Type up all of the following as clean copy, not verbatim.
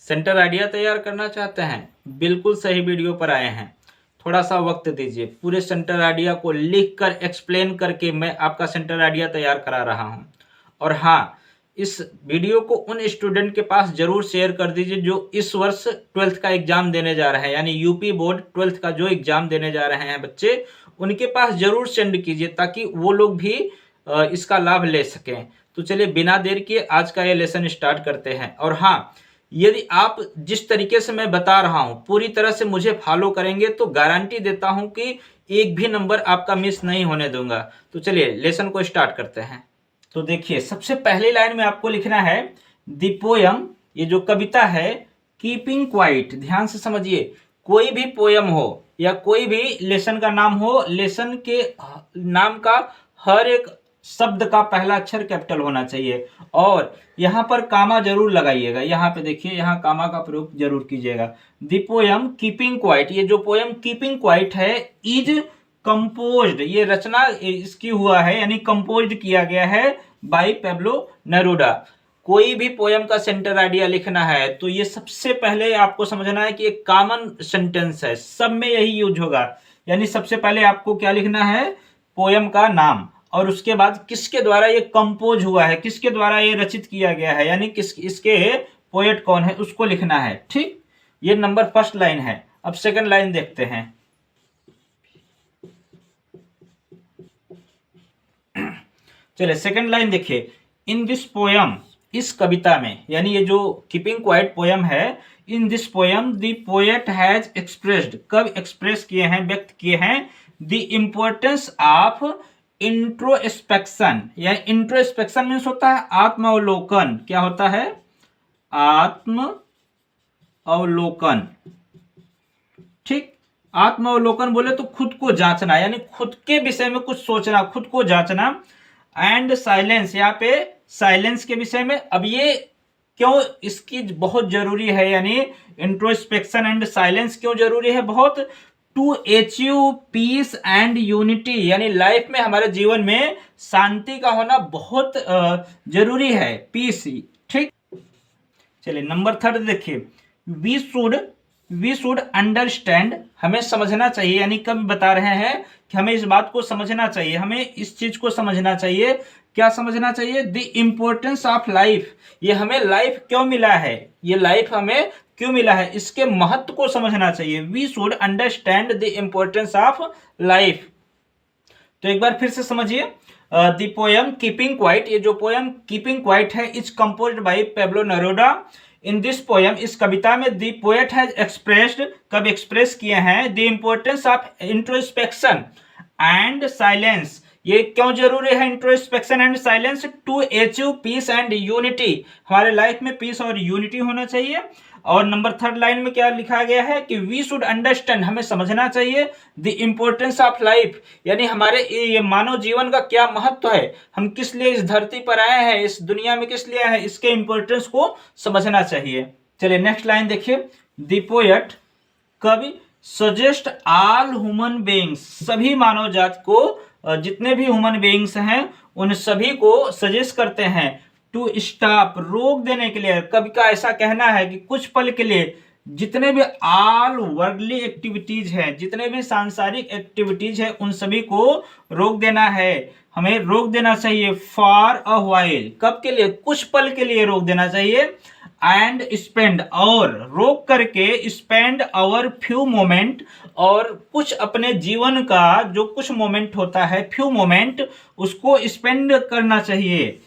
Centre idea तैयार करना चाहते हैं, बिल्कुल सही वीडियो पर आए हैं। थोड़ा सा वक्त दीजिए, पूरे सेंटर आइडिया को लिख कर एक्सप्लेन करके मैं आपका सेंटर आइडिया तैयार करा रहा हूं। और हाँ, इस वीडियो को उन स्टूडेंट के पास जरूर शेयर कर दीजिए जो इस वर्ष 12th का एग्जाम देने जा रहे हैं, यानी यूपी बोर्ड 12th का जो एग्जाम देने जा रहे हैं बच्चे, उनके पास जरूर सेंड कीजिए ताकि वो लोग भी इसका लाभ ले सकें। तो चलिए बिना देर किए आज का ये लेसन स्टार्ट करते हैं। और हाँ, यदि आप जिस तरीके से मैं बता रहा हूं पूरी तरह से मुझे फॉलो करेंगे तो गारंटी देता हूं कि एक भी नंबर आपका मिस नहीं होने दूंगा। तो चलिए लेसन को स्टार्ट करते हैं। तो देखिए, सबसे पहली लाइन में आपको लिखना है द पोयम, ये जो कविता है, कीपिंग क्वाइट। ध्यान से समझिए, कोई भी पोयम हो या कोई भी लेसन का नाम हो, लेसन के नाम का हर एक शब्द का पहला अक्षर कैपिटल होना चाहिए। और यहाँ पर कामा जरूर लगाइएगा, यहाँ पे देखिए, यहाँ कामा का प्रयोग जरूर कीजिएगा। द पोयम कीपिंग क्वाइट, ये जो पोयम कीपिंग क्वाइट है, इज कंपोज्ड, ये रचना इसकी हुआ है, यानी कंपोज्ड किया गया है बाय पेब्लो नेरूदा। कोई भी पोयम का सेंटर आइडिया लिखना है तो ये सबसे पहले आपको समझना है कि एक कॉमन सेंटेंस है, सब में यही यूज होगा। यानी सबसे पहले आपको क्या लिखना है, पोयम का नाम, और उसके बाद किसके द्वारा ये कंपोज हुआ है, किसके द्वारा ये रचित किया गया है, यानी किस इसके पोएट कौन है उसको लिखना है। ठीक, ये नंबर फर्स्ट लाइन है। अब सेकंड लाइन देखते हैं। चलिए सेकंड लाइन देखिए, इन दिस पोयम, इस कविता में, यानी ये जो कीपिंग क्वाइट पोयम है, इन this poem the poet has expressed, कब एक्सप्रेस किए हैं, व्यक्त किए हैं, द इम्पोर्टेंस ऑफ इंट्रोस्पेक्शन। या इंट्रोस्पेक्शन मीन्स होता है आत्मावलोकन। क्या होता है, आत्म अवलोकन। ठीक, आत्मावलोकन बोले तो खुद को जांचना, यानी खुद के विषय में कुछ सोचना, खुद को जांचना। एंड साइलेंस, यहाँ पे साइलेंस के विषय में। अब ये क्यों इसकी बहुत जरूरी है, यानी इंट्रोस्पेक्शन एंड साइलेंस क्यों जरूरी है बहुत, to achieve peace and unity, यानी लाइफ में, हमारे जीवन में शांति का होना बहुत जरूरी है, पीस। ठीक, चलिए नंबर थर्ड देखिए, वी शुड अंडरस्टैंड, हमें समझना चाहिए, यानी कब बता रहे हैं कि हमें इस बात को समझना चाहिए, हमें इस चीज को समझना चाहिए। क्या समझना चाहिए, द इम्पोर्टेंस ऑफ लाइफ, ये हमें लाइफ क्यों मिला है, ये लाइफ हमें क्यों मिला है, इसके महत्व को समझना चाहिए। We should understand the importance of life. तो एक बार फिर से समझिए, द पोयम कीपिंग क्वाइट, ये जो पोयम कीपिंग क्वाइट है, is composed by Pablo Neruda. In this poem, इस कविता में, द पोएट हैज एक्सप्रेस्ड, कब एक्सप्रेस किए हैं, the importance of introspection and silence. ये क्यों जरूरी है introspection and silence, to achieve peace and unity, हमारे लाइफ में पीस और यूनिटी होना चाहिए। और नंबर थर्ड लाइन में क्या लिखा गया है कि वी शुड अंडरस्टैंड, हमें समझना चाहिए, द इम्पोर्टेंस ऑफ लाइफ, यानी हमारे ये मानव जीवन का क्या महत्व है, हम किस लिए इस धरती पर आए हैं, इस दुनिया में किस लिए आए हैं, इसके इम्पोर्टेंस को समझना चाहिए। चलिए नेक्स्ट लाइन देखिए, द पोएट, कवि, सजेस्ट ऑल ह्यूमन बीइंग्स, सभी मानव जाति को, जितने भी ह्यूमन बीइंग्स हैं उन सभी को सजेस्ट करते हैं, टू स्टॉप, रोक देने के लिए। कवि का ऐसा कहना है कि कुछ पल के लिए जितने भी ऑल वर्ल्डली एक्टिविटीज हैं, जितने भी सांसारिक एक्टिविटीज हैं, उन सभी को रोक देना है, हमें रोक देना चाहिए। फॉर अ व्हाइल, कब के लिए, कुछ पल के लिए रोक देना चाहिए। एंड स्पेंड, और रोक करके स्पेंड आवर फ्यू मोमेंट, और कुछ अपने जीवन का जो कुछ मोमेंट होता है, फ्यू मोमेंट, उसको स्पेंड करना चाहिए।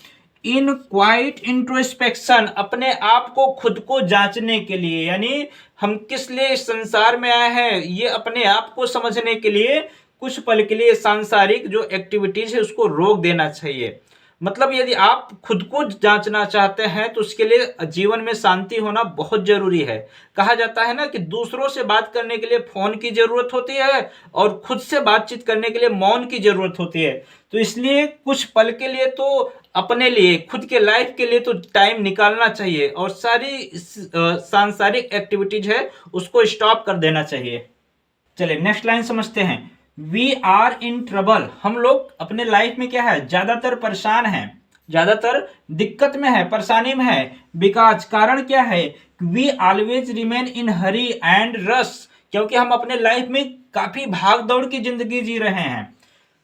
इन क्वाइट इंट्रोस्पेक्शन, अपने आप को खुद को जांचने के लिए, यानी हम किस लिए इस संसार में आए हैं, ये अपने आप को समझने के लिए कुछ पल के लिए सांसारिक जो एक्टिविटीज है उसको रोक देना चाहिए। मतलब यदि आप खुद को जांचना चाहते हैं तो उसके लिए जीवन में शांति होना बहुत जरूरी है। कहा जाता है ना कि दूसरों से बात करने के लिए फोन की जरूरत होती है और खुद से बातचीत करने के लिए मौन की जरूरत होती है। तो इसलिए कुछ पल के लिए तो अपने लिए, खुद के लाइफ के लिए तो टाइम निकालना चाहिए और सारी सांसारिक एक्टिविटीज है उसको स्टॉप कर देना चाहिए। चलिए नेक्स्ट लाइन समझते हैं। वी आर इन ट्रबल, हम लोग अपने लाइफ में क्या है, ज्यादातर परेशान हैं, ज़्यादातर दिक्कत में है, परेशानी में है। बिकॉज कारण क्या है, we always remain in hurry and rush, क्योंकि हम अपने लाइफ में काफ़ी भाग दौड़ की ज़िंदगी जी रहे हैं।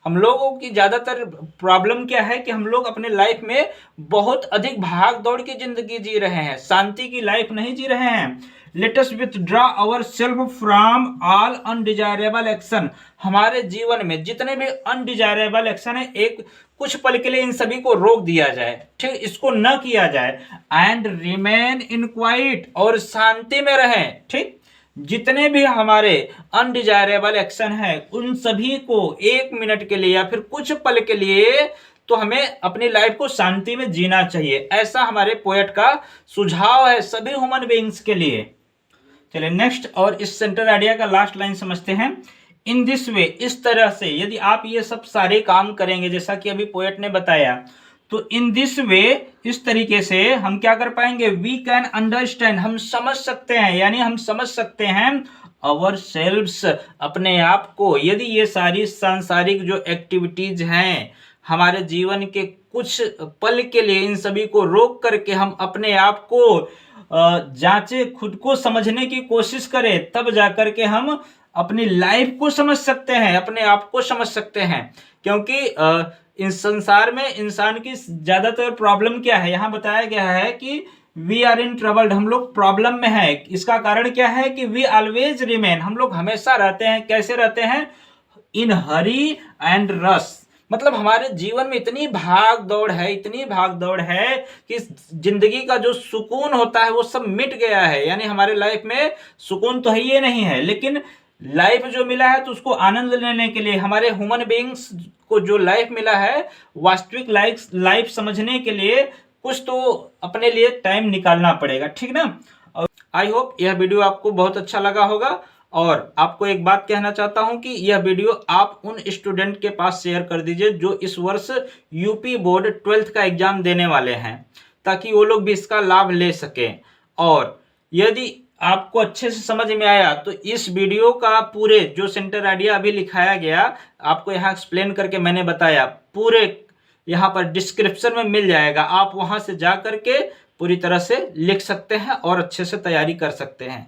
हम लोगों की ज़्यादातर प्रॉब्लम क्या है कि हम लोग अपने लाइफ में बहुत अधिक भाग दौड़ की ज़िंदगी जी रहे हैं, शांति की लाइफ नहीं जी रहे हैं। Let us withdraw our self from all undesirable action. हमारे जीवन में जितने भी अनडिजायरेबल एक्शन है, एक कुछ पल के लिए इन सभी को रोक दिया जाए, ठीक, इसको न किया जाए। एंड रिमेन इन क्वाइट, और शांति में रहें, ठीक। जितने भी हमारे अनडिजायरेबल एक्शन है उन सभी को 1 मिनट के लिए या फिर कुछ पल के लिए तो हमें अपनी लाइफ को शांति में जीना चाहिए। ऐसा हमारे पोएट का सुझाव है सभी ह्यूमन बीइंग्स के लिए। चलिए नेक्स्ट, और इस सेंटर आइडिया का लास्ट लाइन समझते हैं। इन दिस वे, इस तरह से, यदि आप ये सब सारे काम करेंगे जैसा कि अभी पोएट ने बताया, तो इन दिस वे, इस तरीके से हम क्या कर पाएंगे, वी कैन अंडरस्टैंड, हम समझ सकते हैं, यानी हम समझ सकते हैं अवर सेल्व्स, अपने आप को। यदि ये सारी सांसारिक जो एक्टिविटीज हैं हमारे जीवन के कुछ पल के लिए इन सभी को रोक करके हम अपने आप को जांचे, खुद को समझने की कोशिश करें, तब जाकर के हम अपनी लाइफ को समझ सकते हैं, अपने आप को समझ सकते हैं। क्योंकि इस संसार में इंसान की ज्यादातर प्रॉब्लम क्या है, यहाँ बताया गया है कि वी आर इन ट्रबल्ड, हम लोग प्रॉब्लम में है। इसका कारण क्या है कि वी ऑलवेज रिमेन, हम लोग हमेशा रहते हैं, कैसे रहते हैं, इन हरी एंड रश, मतलब हमारे जीवन में इतनी भाग दौड़ है, इतनी भाग दौड़ है कि जिंदगी का जो सुकून होता है वो सब मिट गया है। यानी हमारे लाइफ में सुकून तो है ही नहीं है, लेकिन लाइफ जो मिला है तो उसको आनंद लेने के लिए, हमारे ह्यूमन बीइंग्स को जो लाइफ मिला है, वास्तविक लाइफ समझने के लिए कुछ तो अपने लिए टाइम निकालना पड़ेगा, ठीक ना। और आई होप यह वीडियो आपको बहुत अच्छा लगा होगा। और आपको एक बात कहना चाहता हूं कि यह वीडियो आप उन स्टूडेंट के पास शेयर कर दीजिए जो इस वर्ष यूपी बोर्ड 12th का एग्जाम देने वाले हैं, ताकि वो लोग भी इसका लाभ ले सकें। और यदि आपको अच्छे से समझ में आया तो इस वीडियो का पूरे जो सेंटर आइडिया अभी लिखाया गया, आपको यहाँ एक्सप्लेन करके मैंने बताया, पूरे यहाँ पर डिस्क्रिप्शन में मिल जाएगा, आप वहाँ से जा करके पूरी तरह से लिख सकते हैं और अच्छे से तैयारी कर सकते हैं।